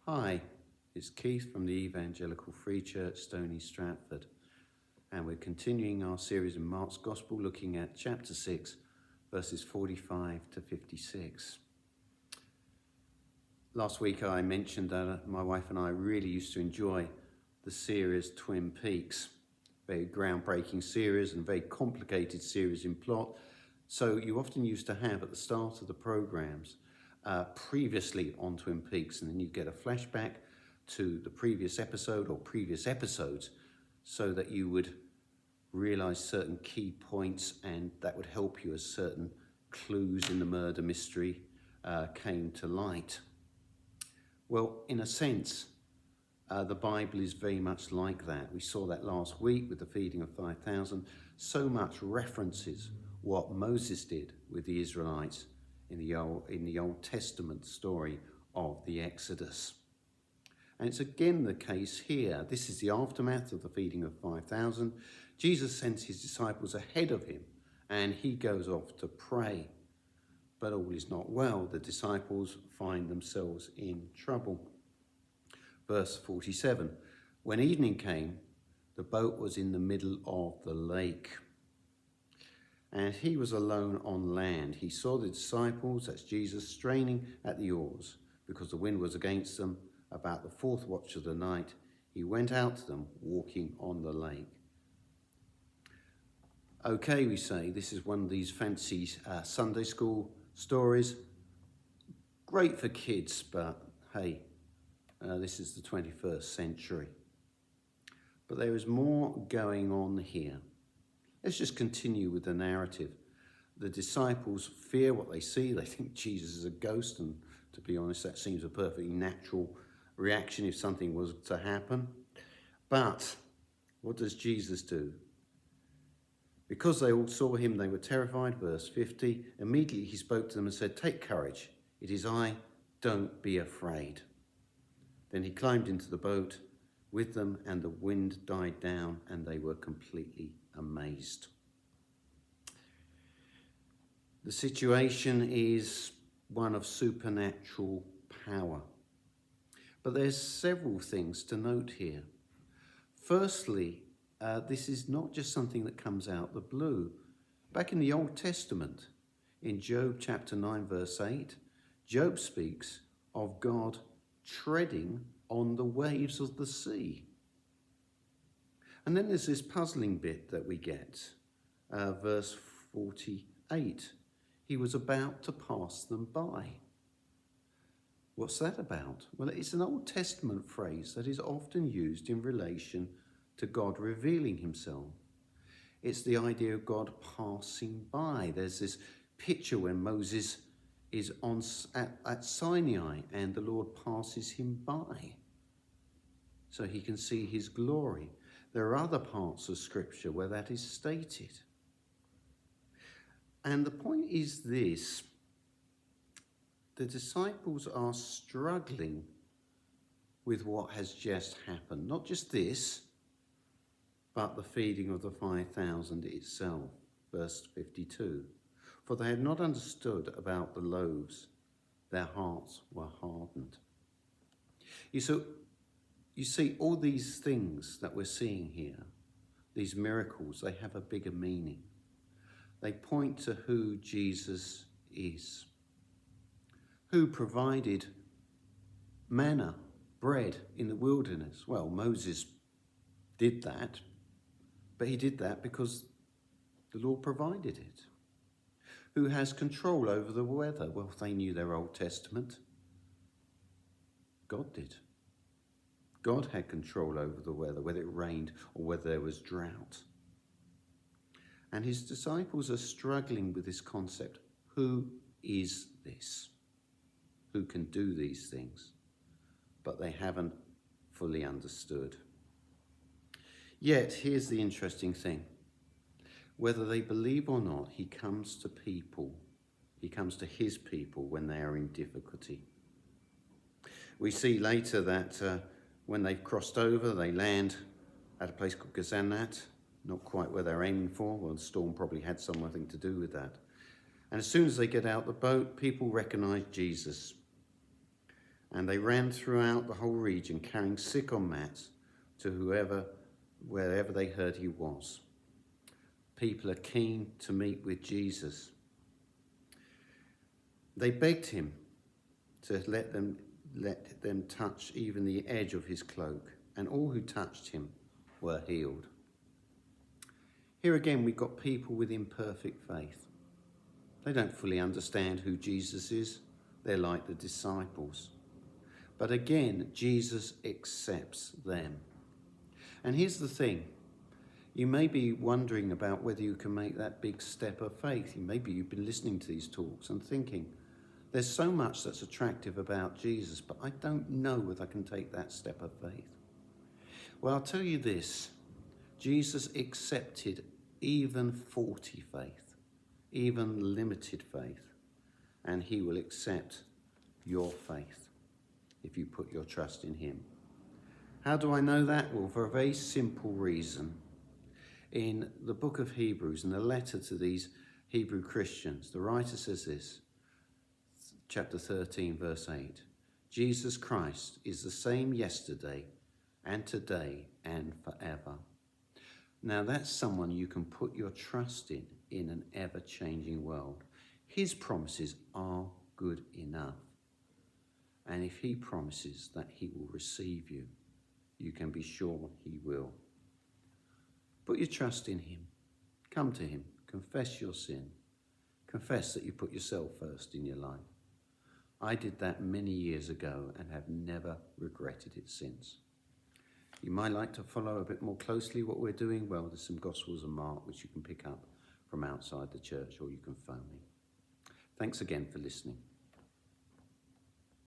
Hi, it's Keith from the Evangelical Free Church, Stony Stratford, and we're continuing our series in Mark's Gospel, looking at chapter 6, verses 45 to 56. Last week I mentioned that my wife and I really used to enjoy the series Twin Peaks, very groundbreaking series and very complicated series in plot. So you often used to have at the start of the programs previously on Twin Peaks, and then you get a flashback to the previous episode or previous episodes so that you would realize certain key points, and that would help you as certain clues in the murder mystery came to light. Well, in a sense, the Bible is very much like that. We saw that last week with the feeding of 5,000. So much references what Moses did with the Israelites in the Old Testament story of the Exodus. And it's again the case here. This is the aftermath of the feeding of 5,000. Jesus sends his disciples ahead of him and he goes off to pray. But all is not well. The disciples find themselves in trouble. Verse 47, when evening came, the boat was in the middle of the lake, and he was alone on land. He saw the disciples, that's Jesus, straining at the oars because the wind was against them. About the fourth watch of the night, he went out to them walking on the lake. Okay, we say, this is one of these fancy Sunday school stories. Great for kids, but hey, this is the 21st century. But there is more going on here. Let's just continue with the narrative. The disciples fear what they see. They think Jesus is a ghost, and to be honest, that seems a perfectly natural reaction if something was to happen. But what does Jesus do? Because they all saw him, they were terrified. Verse 50, immediately he spoke to them and said, "Take courage, it is I, don't be afraid." Then he climbed into the boat with them, and the wind died down, and they were completely amazed. The situation is one of supernatural power. But there's several things to note here. Firstly, this is not just something that comes out the blue. Back in the Old Testament, in Job chapter 9, verse 8, Job speaks of God treading on the waves of the sea. And then there's this puzzling bit that we get, verse 48. He was about to pass them by. What's that about? Well, it's an Old Testament phrase that is often used in relation to God revealing himself. It's the idea of God passing by. There's this picture when Moses is at Sinai and the Lord passes him by so he can see his glory. There are other parts of Scripture where that is stated. And the point is this: the disciples are struggling with what has just happened. Not just this, but the feeding of the 5,000 itself. Verse 52. For they had not understood about the loaves, their hearts were hardened. You see, all these things that we're seeing here, these miracles, they have a bigger meaning. They point to who Jesus is, who provided manna, bread in the wilderness. Well, Moses did that, but he did that because the Lord provided it. Who has control over the weather? Well, they knew their Old Testament. God did. God had control over the weather, whether it rained or whether there was drought. And his disciples are struggling with this concept. Who is this? Who can do these things? But they haven't fully understood. Yet, here's the interesting thing. Whether they believe or not, he comes to people. He comes to his people when they are in difficulty. We see later that when they've crossed over, they land at a place called Gazanat, not quite where they're aiming for. Well, the storm probably had something to do with that. And as soon as they get out the boat, people recognize Jesus. And they ran throughout the whole region, carrying sick on mats to wherever they heard he was. People are keen to meet with Jesus. They begged him to let them touch even the edge of his cloak, and all who touched him were healed. Here again, we've got people with imperfect faith. They don't fully understand who Jesus is. They're like the disciples. But again, Jesus accepts them. And here's the thing. You may be wondering about whether you can make that big step of faith. Maybe you've been listening to these talks and thinking, there's so much that's attractive about Jesus, but I don't know whether I can take that step of faith. Well, I'll tell you this. Jesus accepted even faulty faith, even limited faith, and he will accept your faith if you put your trust in him. How do I know that? Well, for a very simple reason. In the book of Hebrews, in the letter to these Hebrew Christians, the writer says this, chapter 13, verse 8, Jesus Christ is the same yesterday and today and forever. Now that's someone you can put your trust in an ever-changing world. His promises are good enough. And if he promises that he will receive you, you can be sure he will. Put your trust in him. Come to him. Confess your sin. Confess that you put yourself first in your life. I did that many years ago and have never regretted it since. You might like to follow a bit more closely what we're doing. Well, there's some Gospels and Mark which you can pick up from outside the church, or you can phone me. Thanks again for listening.